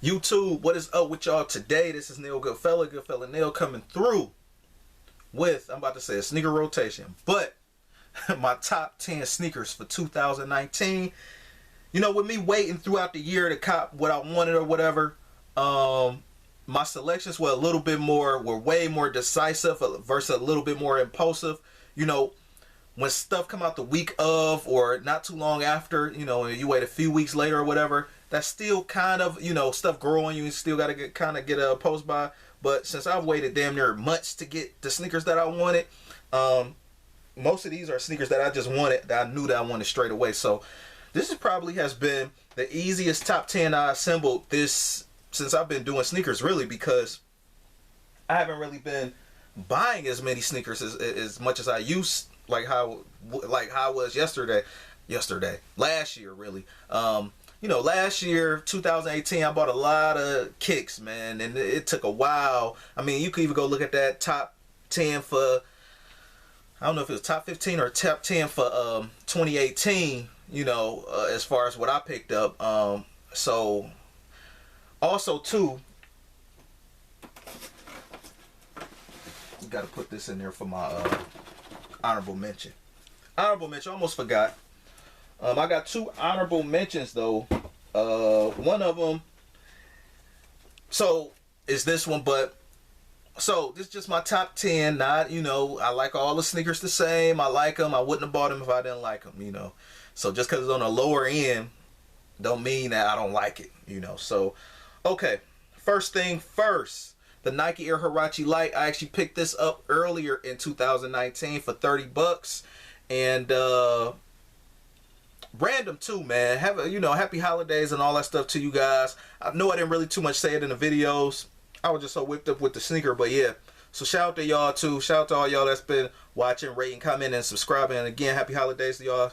YouTube, what is up with y'all today? This is Neil Goodfella Neil coming through with, I'm about to say a sneaker rotation, but my top 10 sneakers for 2019. You know, with me waiting throughout the year to cop what I wanted or whatever, my selections were way more decisive versus a little bit more impulsive. You know, when stuff come out the week of or not too long after, you know, you wait a few weeks later or whatever, that's still kind of, you know, stuff growing. You still got to get a post by. But since I've waited damn near months to get the sneakers that I wanted, most of these are sneakers that I just wanted, that I knew that I wanted straight away. So this is probably has been the easiest top 10 I assembled this since I've been doing sneakers, really, because I haven't really been buying as many sneakers as much as I used, like how I was last year, really. You know, last year, 2018, I bought a lot of kicks, man, and it took a while. I mean, you could even go look at that top 10 for, I don't know if it was top 15 or top 10 for 2018, you know, as far as what I picked up. So, also, too, you got to put this in there for my honorable mention. Honorable mention, almost forgot. I got two honorable mentions though. One of them, so is this one, but so this is just my top 10. Not, you know, I like all the sneakers the same. I like them. I wouldn't have bought them if I didn't like them, you know. So just because it's on the lower end, don't mean that I don't like it, you know. So, okay, first thing first, the Nike Air Huarache Lite. I actually picked this up earlier in 2019 for $30, and random too, man. Happy holidays and all that stuff to you guys. I know I didn't really too much say it in the videos. I was just so whipped up with the sneaker, but yeah. So shout out to y'all too. Shout out to all y'all that's been watching, rating, commenting, and subscribing. And again, happy holidays to y'all.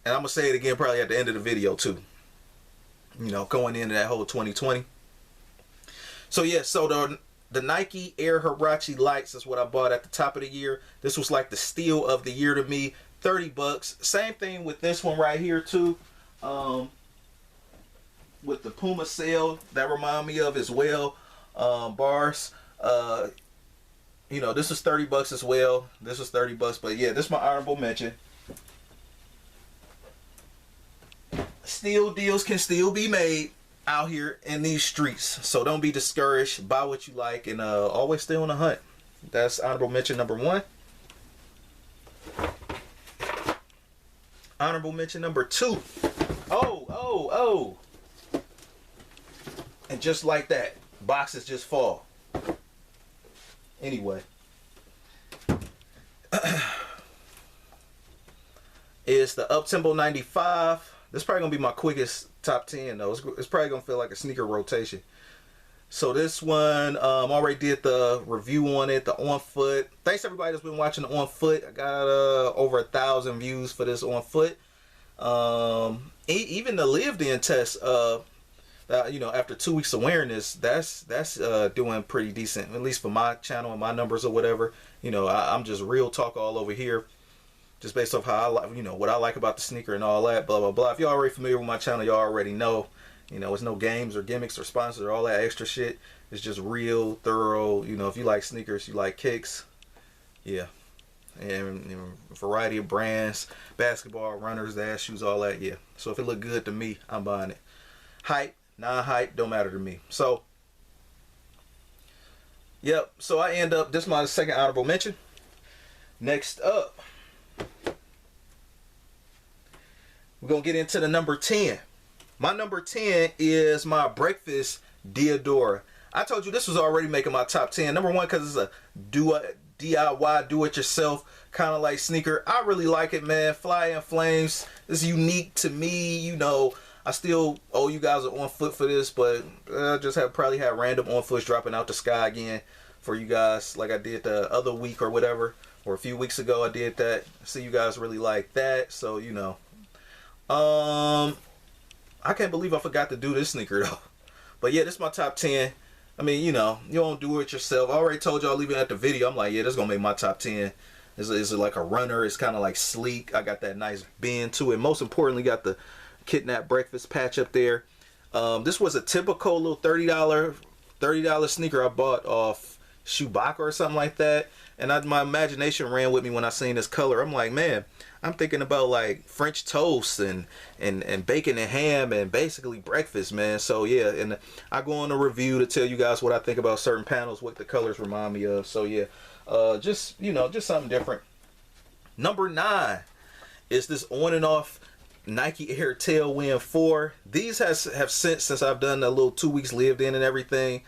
And I'm gonna say it again probably at the end of the video too. You know, going into that whole 2020. So yeah, so the Nike Air Huarache Lights is what I bought at the top of the year. This was like the steal of the year to me. $30. Same thing with this one right here too. With the Puma sale, that remind me of as well. Bars. You know, this was $30 as well. This was $30, but yeah, this is my honorable mention. Steal deals can still be made out here in these streets, so don't be discouraged. Buy what you like, and always stay on the hunt. That's honorable mention number one. Honorable mention number two. Oh. And just like that, boxes just fall. Anyway. Is the Uptempo 95. This is probably going to be my quickest top 10 though. It's probably going to feel like a sneaker rotation. So this one, already did the review on it, the On Foot. Thanks everybody that's been watching the On Foot. I got over 1,000 views for this On Foot. Even the lived-in test, you know, after 2 weeks of wearing this, that's doing pretty decent, at least for my channel and my numbers or whatever. You know, I'm just real talk all over here, just based off how I like, you know, what I like about the sneaker and all that, blah blah blah. If y'all already familiar with my channel, y'all already know. You know, it's no games or gimmicks or sponsors or all that extra shit. It's just real, thorough. You know, if you like sneakers, you like kicks. Yeah. And a variety of brands, basketball, runners, dash shoes, all that. Yeah. So if it look good to me, I'm buying it. Hype, non-hype, don't matter to me. So, yep. So I end up, this is my second honorable mention. Next up, we're going to get into the number 10. My number 10 is my Breakfast Diadora. I told you this was already making my top 10. Number one, because it's a DIY, do-it-yourself kind of like sneaker. I really like it, man. Fly in Flames is unique to me. You know, I still owe you guys an On Foot for this, but I just probably had random On Foots dropping out the sky again for you guys, like I did the other week or whatever, or a few weeks ago I did that. See, you guys really like that, so you know. I can't believe I forgot to do this sneaker though. But yeah, this is my top 10. I mean, you know, you don't do it yourself. I already told y'all leaving at the video. I'm like, yeah, this is going to make my top 10. Is it like a runner? It's kind of like sleek. I got that nice bend to it. Most importantly, got the Kidnap Breakfast patch up there. This was a typical little $30 sneaker I bought off Chewbacca or something like that. And my imagination ran with me when I seen this color. I'm like, man, I'm thinking about like French toast and bacon and ham and basically breakfast, man. So yeah, and I go on a review to tell you guys what I think about certain panels, what the colors remind me of. So yeah, just something different. Number 9 is this on and off Nike Air Tailwind 4. These have since I've done a little 2 weeks lived in and everything.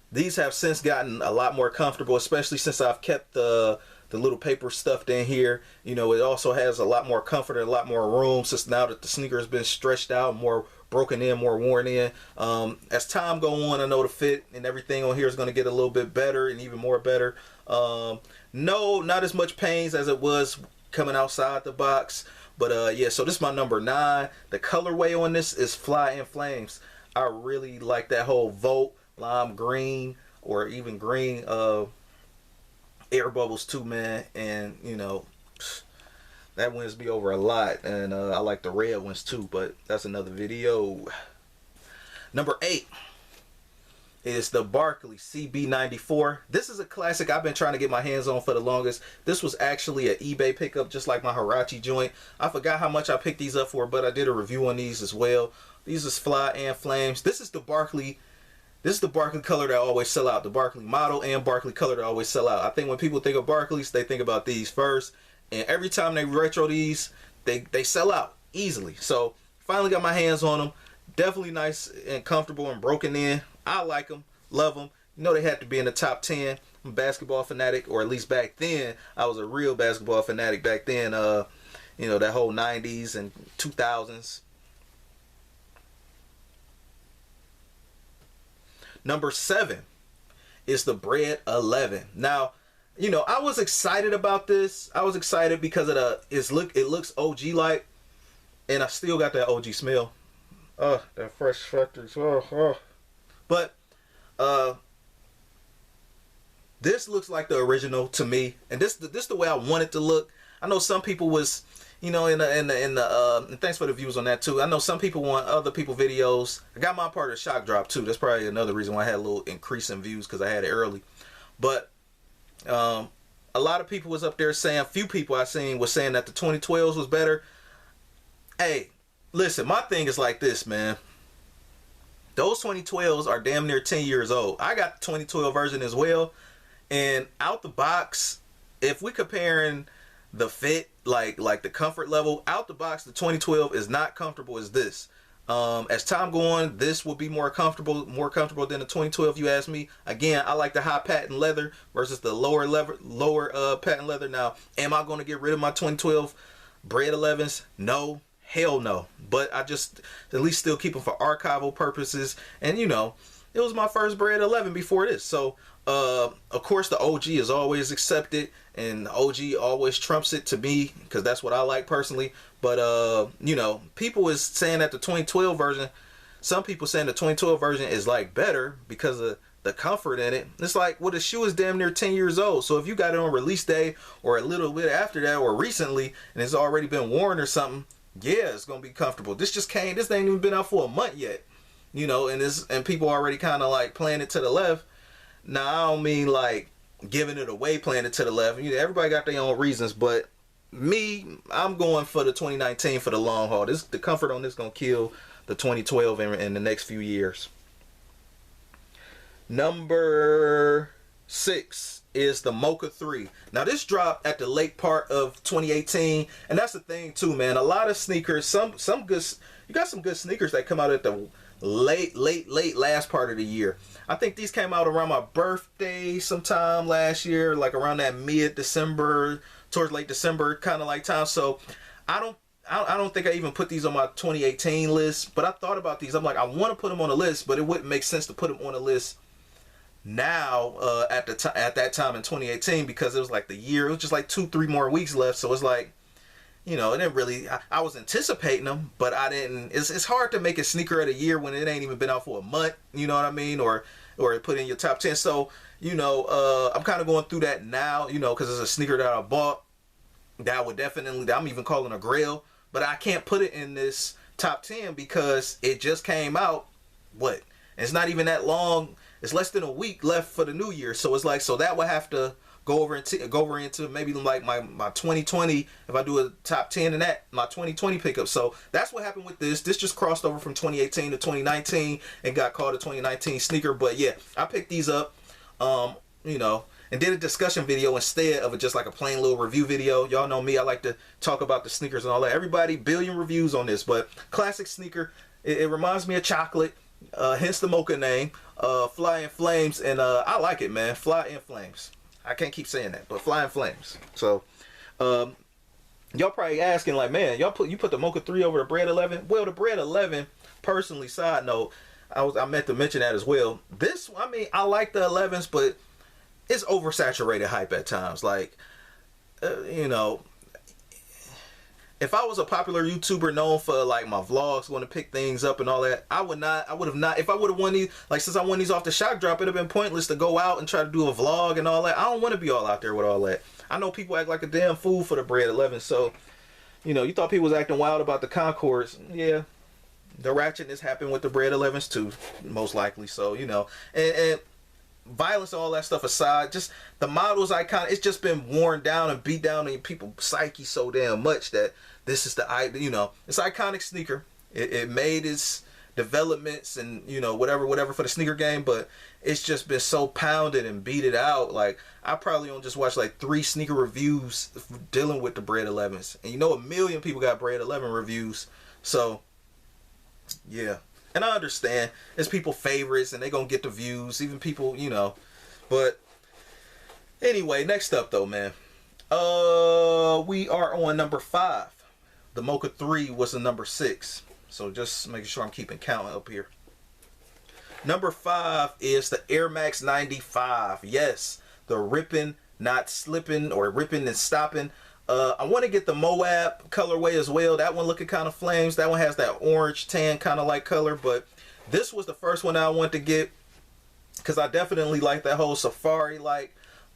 These have since gotten a lot more comfortable, especially since I've kept the little paper stuffed in here. You know, it also has a lot more comfort and a lot more room since now that the sneaker has been stretched out, more broken in, more worn in. As time go on, I know the fit and everything on here is going to get a little bit better and even more better. No, not as much pains as it was coming outside the box. But yeah, so this is my number 9. The colorway on this is Fly in Flames. I really like that whole Volt, lime green, or even green air bubbles too, man. And you know, that wins me over a lot. And I like the red ones too, but that's another video. Number 8 is the Barkley CB94. This is a classic I've been trying to get my hands on for the longest. This was actually an eBay pickup, just like my Huarache joint. I forgot how much I picked these up for, but I did a review on these as well. These is Fly and Flames. This is the Barkley color that always sell out. The Barkley model and Barkley color that always sell out. I think when people think of Barkleys, they think about these first. And every time they retro these, they sell out easily. So finally got my hands on them. Definitely nice and comfortable and broken in. I like them, love them. You know, they had to be in the top 10. I'm a basketball fanatic, or at least back then, I was a real basketball fanatic back then. You know, that whole 90s and 2000s. Number 7 is the Bred 11. Now, you know, I was excited about this. I was excited because of it looks OG like, and I still got that OG smell. That fresh factory. But this looks like the original to me, and this the way I want it to look. I know some people was, you know, and thanks for the views on that too. I know some people want other people videos. I got my part of the shock drop too. That's probably another reason why I had a little increase in views, because I had it early. But a lot of people was up there saying, a few people I seen was saying that the 2012s was better. Hey, listen, my thing is like this, man. Those 2012s are damn near 10 years old. I got the 2012 version as well. And out the box, if we comparing the fit, like the comfort level, out the box, the 2012 is not comfortable as this. As time go on, this will be more comfortable than the 2012, you ask me. Again, I like the high patent leather versus the lower patent leather. Now, am I going to get rid of my 2012 Bred 11s? No. Hell no. But I just at least still keep them for archival purposes. And you know, it was my first Bred 11 before this. So of course the OG is always accepted, and the OG always trumps it to me, because that's what I like personally. But you know, people is saying that the 2012 version, some people saying the 2012 version is like better because of the comfort in it. It's like, well, the shoe is damn near 10 years old. So if you got it on release day or a little bit after that or recently, and it's already been worn or something, yeah, it's gonna be comfortable. This ain't even been out for a month yet, you know, and people already kind of like playing it to the left. Now, I don't mean like giving it away, playing it to the left. You know, everybody got their own reasons, but me, I'm going for the 2019 for the long haul. The comfort on this gonna kill the 2012 in the next few years. Number 6 is the Mocha 3. Now, this dropped at the late part of 2018, and that's the thing too, man. A lot of sneakers, some good, you got some good sneakers that come out at the late last part of the year. I think these came out around my birthday sometime last year, like around that mid-December, towards late December kind of like time. So I don't think I even put these on my 2018 list, but I thought about these. I'm like, I want to put them on a list, but it wouldn't make sense to put them on a list now at that time in 2018, because it was like the year, it was just like 2-3 more weeks left. So it's like, you know, it didn't really, I was anticipating them, but I didn't. It's hard to make a sneaker of the year when it ain't even been out for a month, you know what I mean, or put in your top 10. So, you know, I'm kind of going through that now, you know, because it's a sneaker that I bought that would definitely, that I'm even calling a grail, but I can't put it in this top 10 because it just came out. What? And it's not even that long. It's less than a week left for the new year. So it's like, so that would have to go over into maybe like my 2020, if I do a top 10 in that, my 2020 pickup. So that's what happened with this. This just crossed over from 2018 to 2019 and got called a 2019 sneaker. But yeah, I picked these up, you know, and did a discussion video instead of just like a plain little review video. Y'all know me, I like to talk about the sneakers and all that. Everybody, billion reviews on this, but classic sneaker. It reminds me of chocolate, hence the Mocha name, Fly in Flames, and I like it, man. Fly in Flames. I can't keep saying that, but Fly in Flames. So, y'all probably asking like, man, you put the Mocha 3 over the Bred 11? Well, the Bred 11, personally, side note, I meant to mention that as well. This, I mean, I like the 11s, but it's oversaturated hype at times. Like, you know, if I was a popular YouTuber known for like my vlogs, going to pick things up and all that, I would have not, if I would have won these, like since I won these off the shock drop, it'd have been pointless to go out and try to do a vlog and all that. I don't want to be all out there with all that. I know people act like a damn fool for the Bred 11, so, you know, you thought people was acting wild about the Concords. Yeah, the ratchetness happened with the Bred 11s too, most likely. So, you know, and violence and all that stuff aside, just the model's icon, it's just been worn down and beat down in people's psyche so damn much that this is the, you know, it's an iconic sneaker. It made its developments and, you know, whatever for the sneaker game, but it's just been so pounded and beated out. Like, I probably only just watched like 3 sneaker reviews dealing with the Bred 11s, and you know, 1 million people got Bred 11 reviews. So yeah, and I understand it's people favorites and they gonna get the views, even people, you know. But anyway, next up though, man, we are on number 5. The Mocha 3 was the number 6, so just making sure I'm keeping count up here. Number 5 is the Air Max 95. Yes, the ripping, not slipping, or ripping and stopping. I want to get the Moab colorway as well. That one looking kind of flames. That one has that orange tan kind of like color. But this was the first one I wanted to get because I definitely like that whole safari like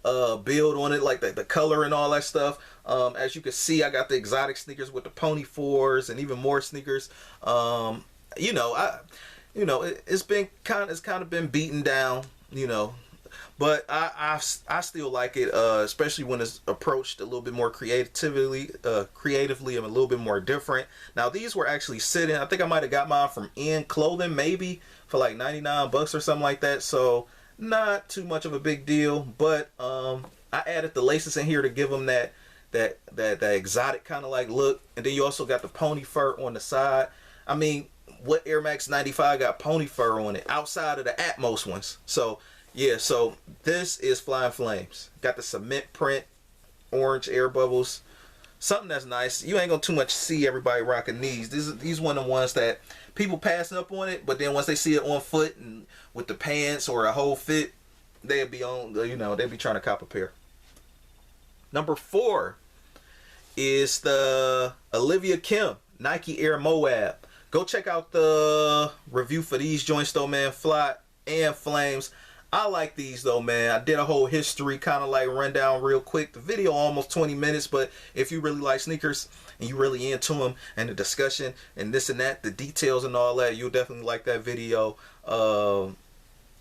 build on it, like the color and all that stuff. As you can see, I got the exotic sneakers with the Pony 4s and even more sneakers. You know, it's kind of been beaten down, you know. But I still like it, especially when it's approached a little bit more creatively and a little bit more different. Now these were actually sitting, I think I might have got mine from In Clothing maybe for like 99 bucks or something like that. So not too much of a big deal, but I added the laces in here to give them that exotic kind of like look. And then you also got the pony fur on the side. I mean, what Air Max 95 got pony fur on it outside of the Atmos ones? So yeah, so this is Flying Flames. Got the cement print, orange air bubbles. Something that's nice. You ain't gonna too much see everybody rocking these. These one of the ones that people passing up on it, but then once they see it on foot and with the pants or a whole fit, they'll be on, you know, they'll be trying to cop a pair. Number 4 is the Olivia Kim Nike Air Moab. Go check out the review for these joints though, man. Fly and Flames. I like these though, man. I did a whole history kind of like rundown real quick. The video almost 20 minutes, but if you really like sneakers and you really into them and the discussion and this and that, the details and all that, you'll definitely like that video.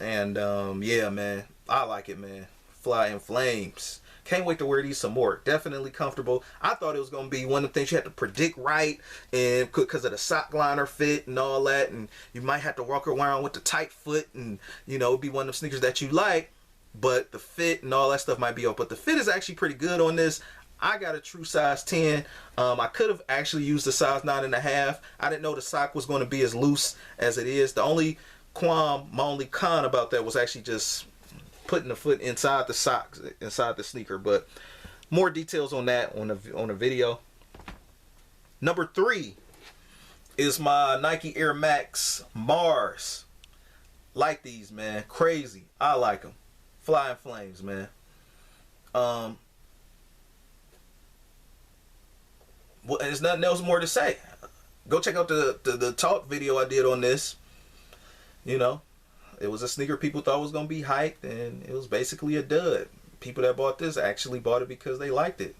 Yeah, man, I like it, man. Fly in Flames. Can't wait to wear these some more. Definitely comfortable. I thought it was going to be one of the things you had to predict right, and because of the sock liner fit and all that, and you might have to walk around with the tight foot, and you know, it'd be one of the sneakers that you like, but the fit and all that stuff might be off. But the fit is actually pretty good on this. I got a true size 10. I could have actually used the size 9.5. I didn't know the sock was going to be as loose as it is. My only con about that was actually just putting the foot inside the socks, inside the sneaker. But more details on that on the video. Number 3 is my Nike Air Max Mars. Like these, man. Crazy. I like them. Flying Flames, man. Well, there's nothing else more to say. Go check out the talk video I did on this. You know, it was a sneaker people thought was going to be hyped, and it was basically a dud. People that bought this actually bought it because they liked it.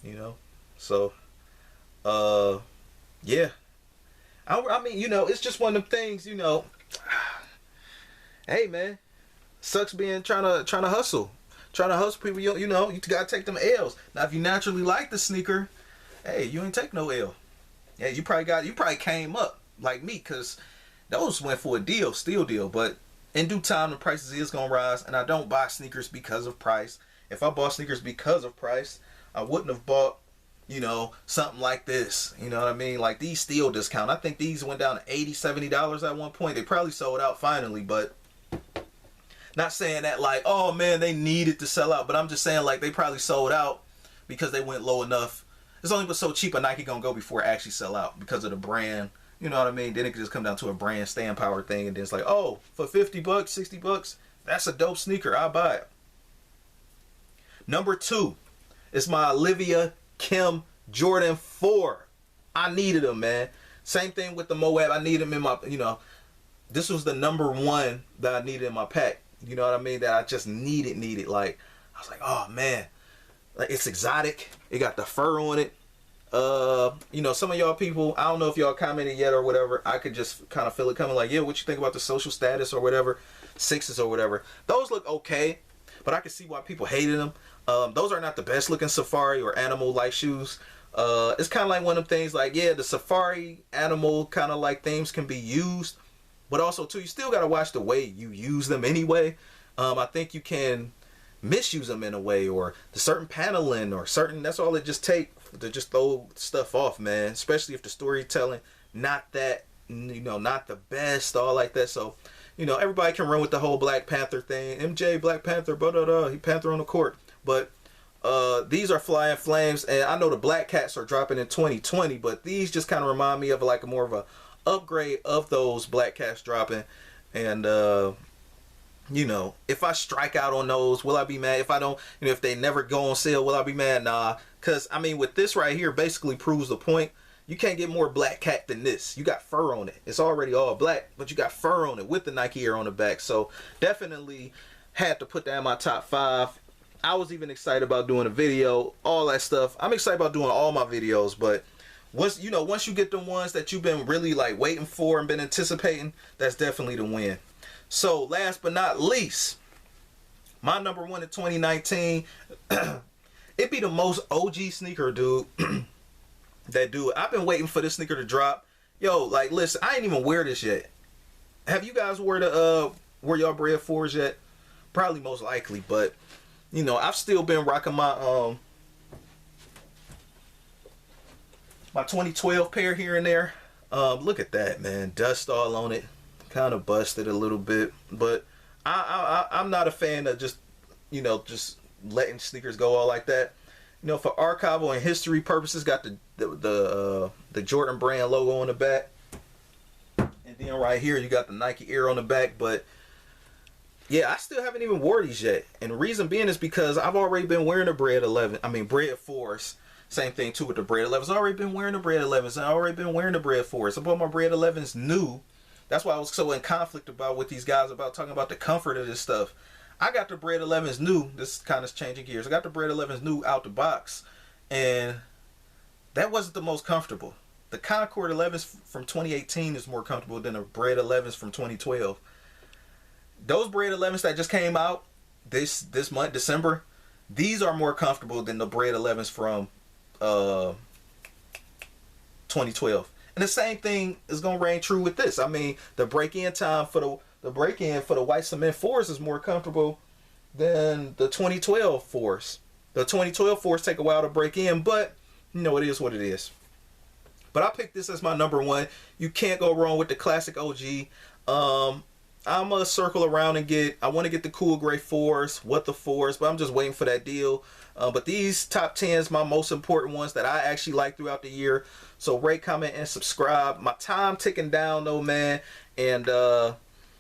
You know? So, yeah. I mean, you know, it's just one of them things, you know. Hey, man, sucks being trying to hustle. Trying to hustle people, you know, you gotta take them L's. Now, if you naturally like the sneaker, hey, you ain't take no L. Yeah, you probably came up like me, cause those went for a deal, steal deal. But in due time, the prices is gonna rise, and I don't buy sneakers because of price. If I bought sneakers because of price, I wouldn't have bought, you know, something like this. You know what I mean? Like these steal discount. I think these went down to $80, $70 at one point. They probably sold out finally, but not saying that like, oh man, they needed to sell out. But I'm just saying like they probably sold out because they went low enough. It's only but so cheap a Nike gonna go before it actually sell out because of the brand. You know what I mean? Then it could just come down to a brand staying power thing, and then it's like, oh, for $50, $60, that's a dope sneaker. I'll buy it. Number 2 is my Olivia Kim Jordan 4. I needed them, man. Same thing with the Moab. I needed them in my, you know, this was the number 1 that I needed in my pack. You know what I mean? That I just needed. Like, I was like, oh man, like it's exotic. It got the fur on it. You know, some of y'all people, I don't know if y'all commented yet or whatever. I could just kind of feel it coming like, yeah, what you think about the social status or whatever, 6s or whatever. Those look okay, but I can see why people hated them. Those are not the best looking safari or animal like shoes. It's kind of like one of them things like, yeah, the safari animal kind of like themes can be used, but also too, you still got to watch the way you use them anyway. I think you can misuse them in a way, or the certain paneling or certain, that's all it just take to just throw stuff off, man. Especially if the storytelling not that, you know, not the best, all like that. So, you know, everybody can run with the whole Black Panther thing. MJ, Black Panther, he Panther on the court. But these are flying flames, and I know the Black Cats are dropping in 2020, but these just kind of remind me of like a more of a upgrade of those Black Cats dropping. And you know, if I strike out on those, will I be mad? If I don't, you know, if they never go on sale, will I be mad? Nah, because I mean, with this right here, basically proves the point. You can't get more Black Cat than this. You got fur on it. It's already all black, but you got fur on it with the Nike Air on the back. So definitely had to put that in my top 5. I was even excited about doing a video, all that stuff. I'm excited about doing all my videos, but once you get the ones that you've been really like waiting for and been anticipating, that's definitely the win. So last but not least, my number 1 in 2019, it be the most OG sneaker, dude. That dude, I've been waiting for this sneaker to drop. Yo, like, listen, I ain't even wear this yet. Have you guys wear y'all Bred 4s yet? Probably most likely, but you know, I've still been rocking my my 2012 pair here and there. Look at that, man, dust all on it. Kind of busted a little bit, but I'm not a fan of just, you know, just letting sneakers go all like that. You know, for archival and history purposes, got the Jordan brand logo on the back, and then right here you got the Nike Air on the back. But yeah, I still haven't even wore these yet, and the reason being is because I've already been wearing the Bred 4s. Same thing too with the Bred 11s. I've already been wearing the Bred 11s, and I've already been wearing the Bred 4s. I bought my Bred 11s new. That's why I was so in conflict about with these guys about talking about the comfort of this stuff. I got the Bred 11s new. This kind of changing gears. I got the Bred 11s new out the box, and that wasn't the most comfortable. The Concord 11s from 2018 is more comfortable than the Bred 11s from 2012. Those Bred 11s that just came out this month, December, these are more comfortable than the Bred 11s from 2012. And the same thing is gonna reign true with this. I mean, the break-in time for the break-in for the white cement 4s is more comfortable than the 2012 4s. The 2012 4s take a while to break in, but you know, it is what it is. But I picked this as my number 1. You can't go wrong with the classic OG. I'm gonna circle around and I want to get the cool gray 4s, what the 4s, but I'm just waiting for that deal. But these top 10s, my most important ones that I actually like throughout the year. So rate, comment, and subscribe. My time ticking down though, man. And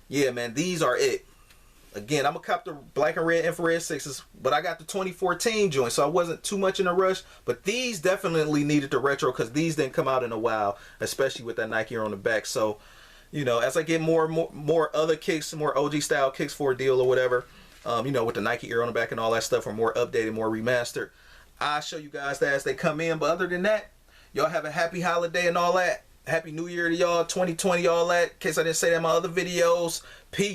yeah, man, these are it. Again, I'm gonna cop the black and red infrared 6s, but I got the 2014 joint, so I wasn't too much in a rush. But these definitely needed the retro because these didn't come out in a while, especially with that Nike Air on the back. So, you know, as I get more other kicks, more OG style kicks for a deal or whatever, you know, with the Nike Air on the back and all that stuff, or more updated, more remastered, I'll show you guys that as they come in. But other than that, y'all have a happy holiday and all that. Happy New Year to y'all. 2020, all that. In case I didn't say that in my other videos. Peace.